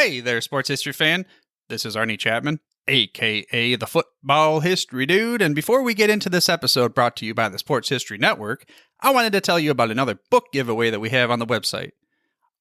Hey there, sports history fan. This is Arnie Chapman, aka the Football History Dude, and before we get into this episode brought to you by the Sports History Network, I wanted to tell you about another book giveaway that we have on the website.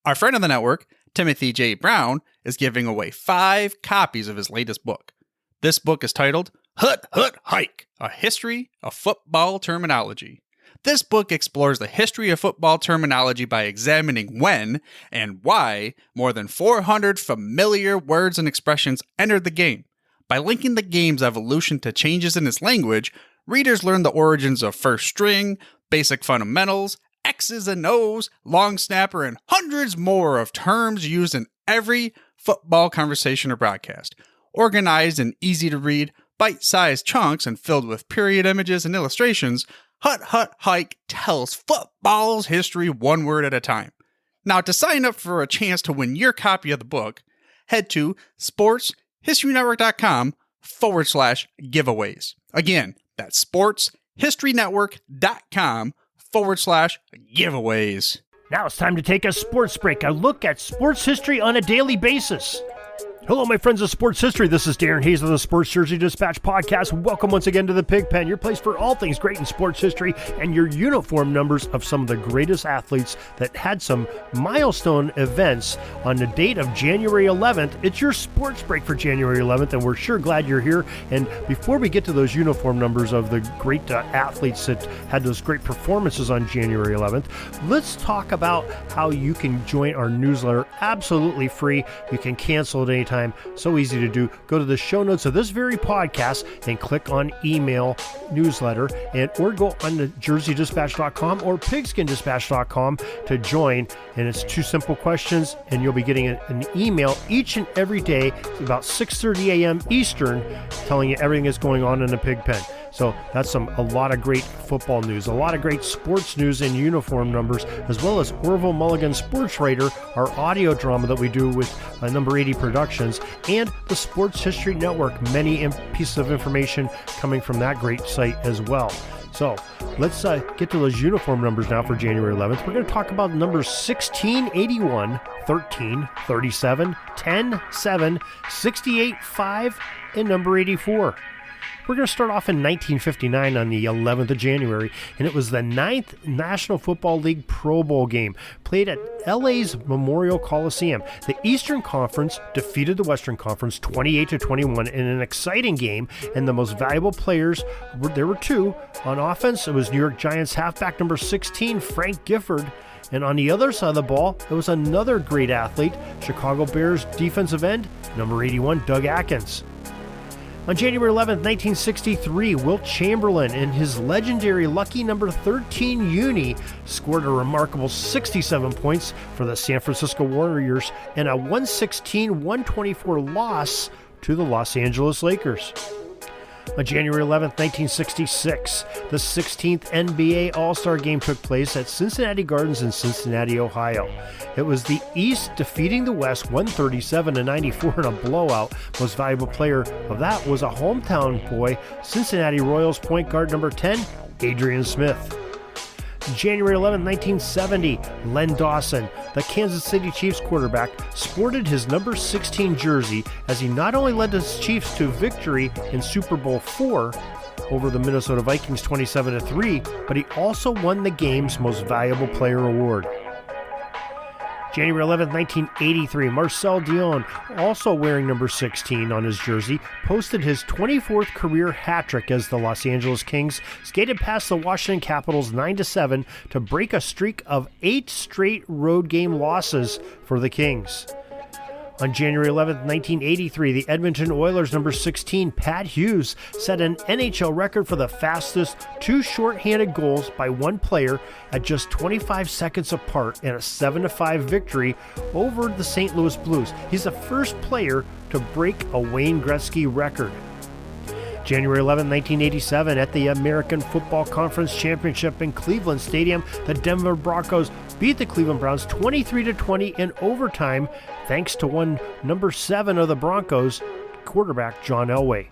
Our friend of the network, Timothy J. Brown, is giving away 5 copies of his latest book. This book is titled Hut Hut Hike, A History of Football Terminology. This book explores the history of football terminology by examining when and why more than 400 familiar words and expressions entered the game. By linking the game's evolution to changes in its language, readers learn the origins of first string, basic fundamentals, X's and O's, long snapper, and hundreds more of terms used in every football conversation or broadcast. Organized in easy-to-read, bite-sized chunks and filled with period images and illustrations, Hut Hut Hike tells football's history one word at a time. Now, to sign up for a chance to win your copy of the book, head to sportshistorynetwork.com/giveaways. Again, that's sportshistorynetwork.com/giveaways. Now it's time to take a sports break, a look at sports history on a daily basis. Hello, my friends of sports history. This is Darren Hayes of the Sports Jersey Dispatch podcast. Welcome once again to the Pig Pen, your place for all things great in sports history and your uniform numbers of some of the greatest athletes that had some milestone events on the date of January 11th. It's your sports break for January 11th, and we're sure glad you're here. And before we get to those uniform numbers of the great athletes that had those great performances on January 11th, let's talk about how you can join our newsletter absolutely free. You can cancel at any time. So easy to do. Go to the show notes of this very podcast and click on email newsletter, or go on to jerseydispatch.com or pigskindispatch.com to join. And it's 2 simple questions, and you'll be getting an email each and every day about 6:30 a.m. Eastern telling you everything that's going on in the Pig Pen. So that's a lot of great football news, a lot of great sports news and uniform numbers, as well as Orville Mulligan Sports Writer, our audio drama that we do with Number 80 Productions, and the Sports History Network. Many pieces of information coming from that great site as well. So let's get to those uniform numbers now for January 11th. We're going to talk about numbers 16, 81, 13, 37, 10, 7, 68, 5, and number 84. We're going to start off in 1959 on the 11th of January, and it was the 9th National Football League Pro Bowl game played at LA's Memorial Coliseum. The Eastern Conference defeated the Western Conference 28-21 in an exciting game, and the most valuable players, there were 2. On offense, it was New York Giants halfback number 16, Frank Gifford. And on the other side of the ball, it was another great athlete, Chicago Bears defensive end, number 81, Doug Atkins. On January 11th, 1963, Wilt Chamberlain in his legendary lucky number 13 uni scored a remarkable 67 points for the San Francisco Warriors in a 116-124 loss to the Los Angeles Lakers. On January 11th, 1966, the 16th NBA All-Star Game took place at Cincinnati Gardens in Cincinnati, Ohio. It was the East defeating the West 137-94 in a blowout. Most valuable player of that was a hometown boy, Cincinnati Royals point guard number 10, Adrian Smith. January 11, 1970, Len Dawson, the Kansas City Chiefs quarterback, sported his number 16 jersey as he not only led the Chiefs to victory in Super Bowl IV over the Minnesota Vikings 27-3, but he also won the game's Most Valuable Player award. January 11, 1983, Marcel Dion, also wearing number 16 on his jersey, posted his 24th career hat-trick as the Los Angeles Kings skated past the Washington Capitals 9-7 to break a streak of 8 straight road game losses for the Kings. On January 11, 1983, the Edmonton Oilers' number 16, Pat Hughes, set an NHL record for the fastest 2 shorthanded goals by one player at just 25 seconds apart in a 7-5 victory over the St. Louis Blues. He's the first player to break a Wayne Gretzky record. January 11, 1987, at the American Football Conference Championship in Cleveland Stadium, the Denver Broncos beat the Cleveland Browns 23-20 in overtime, thanks to one number 7 of the Broncos, quarterback John Elway.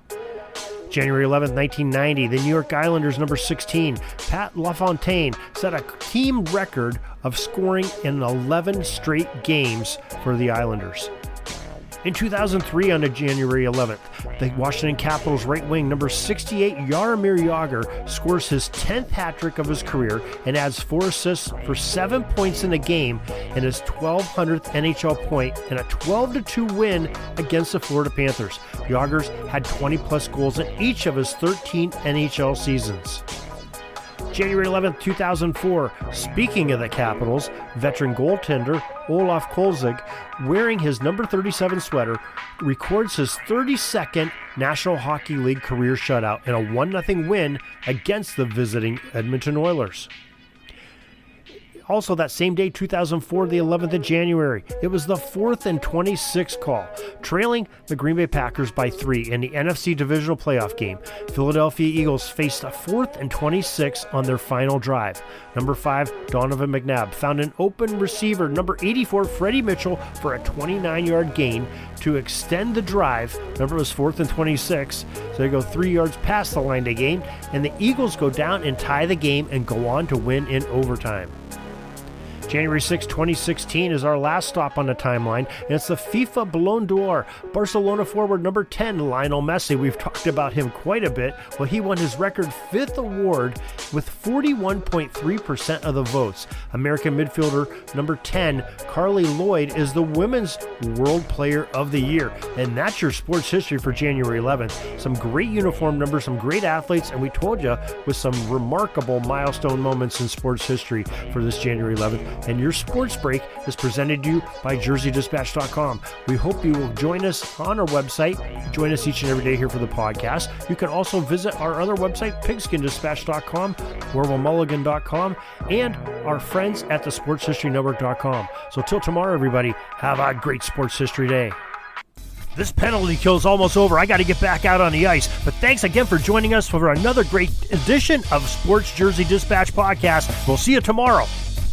January 11, 1990, the New York Islanders number 16, Pat LaFontaine, set a team record of scoring in 11 straight games for the Islanders. In 2003, on January 11th, the Washington Capitals right wing number 68 Jaromir Jagr scores his 10th hat trick of his career and adds 4 assists for 7 points in the game and his 1,200th NHL point in a 12-2 win against the Florida Panthers. Jagr's had 20-plus goals in each of his 13 NHL seasons. January 11th, 2004, speaking of the Capitals, veteran goaltender Olaf Kolzig, wearing his number 37 sweater, records his 32nd National Hockey League career shutout in a 1-0 win against the visiting Edmonton Oilers. Also that same day, 2004, the 11th of January, it was the 4th and 26 call, trailing the Green Bay Packers by 3 in the NFC Divisional Playoff game. Philadelphia Eagles faced a 4th and 26 on their final drive. Number 5, Donovan McNabb found an open receiver, number 84, Freddie Mitchell, for a 29-yard gain to extend the drive. Remember, it was 4th and 26, so they go 3 yards past the line to gain, and the Eagles go down and tie the game and go on to win in overtime. January 6, 2016 is our last stop on the timeline, and it's the FIFA Ballon d'Or. Barcelona forward number 10, Lionel Messi. We've talked about him quite a bit. Well, he won his record 5th award with 41.3% of the votes. American midfielder number 10, Carly Lloyd, is the Women's World Player of the Year. And that's your sports history for January 11th. Some great uniform numbers, some great athletes, and we told you with some remarkable milestone moments in sports history for this January 11th. And your sports break is presented to you by JerseyDispatch.com. We hope you will join us on our website. Join us each and every day here for the podcast. You can also visit our other website, PigskinDispatch.com, WerwellMulligan.com, and our friends at the SportsHistoryNetwork.com. So till tomorrow, everybody, have a great sports history day. This penalty kill is almost over. I got to get back out on the ice. But thanks again for joining us for another great edition of Sports Jersey Dispatch Podcast. We'll see you tomorrow.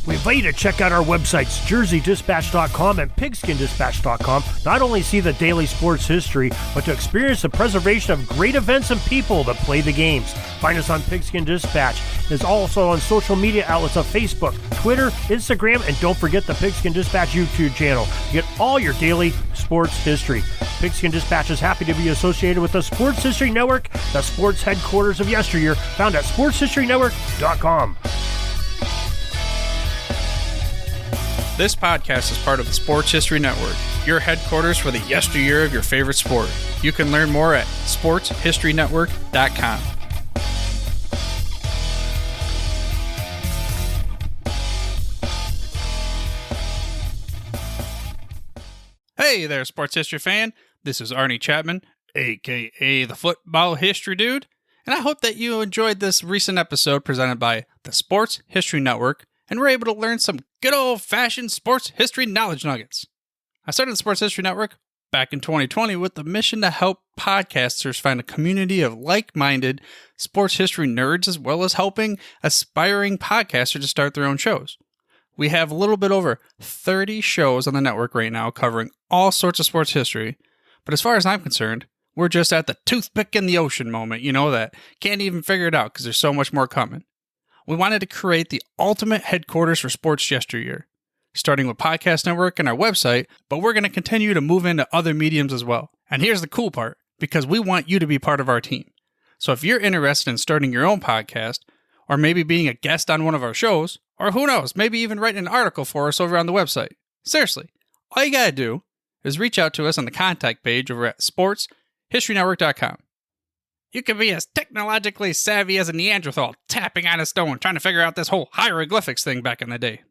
We invite you to check out our websites, JerseyDispatch.com and PigskinDispatch.com. Not only see the daily sports history, but to experience the preservation of great events and people that play the games. Find us on Pigskin Dispatch. It's also on social media outlets of Facebook, Twitter, Instagram, and don't forget the Pigskin Dispatch YouTube channel. You get all your daily sports history. Pigskin Dispatch is happy to be associated with the Sports History Network, the sports headquarters of yesteryear, found at SportsHistoryNetwork.com. This podcast is part of the Sports History Network, your headquarters for the yesteryear of your favorite sport. You can learn more at sportshistorynetwork.com. Hey there, sports history fan. This is Arnie Chapman, aka the Football History Dude, and I hope that you enjoyed this recent episode presented by the Sports History Network and were able to learn some good old-fashioned sports history knowledge nuggets. I started the Sports History Network back in 2020 with the mission to help podcasters find a community of like-minded sports history nerds, as well as helping aspiring podcasters to start their own shows. We have a little bit over 30 shows on the network right now covering all sorts of sports history, but as far as I'm concerned, we're just at the toothpick in the ocean moment, that can't even figure it out because there's so much more coming. We wanted to create the ultimate headquarters for sports yesteryear, starting with Podcast Network and our website, but we're going to continue to move into other mediums as well. And here's the cool part, because we want you to be part of our team. So if you're interested in starting your own podcast, or maybe being a guest on one of our shows, or who knows, maybe even writing an article for us over on the website. Seriously, all you got to do is reach out to us on the contact page over at sportshistorynetwork.com. You can be as technologically savvy as a Neanderthal tapping on a stone trying to figure out this whole hieroglyphics thing back in the day.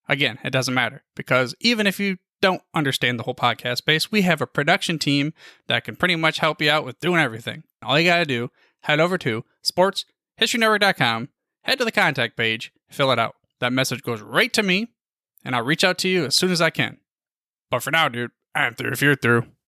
Again, it doesn't matter, because even if you don't understand the whole podcast space, we have a production team that can pretty much help you out with doing everything. All you got to do, head over to sportshistorynetwork.com, head to the contact page, fill it out. That message goes right to me, and I'll reach out to you as soon as I can. But for now, dude, I'm through if you're through.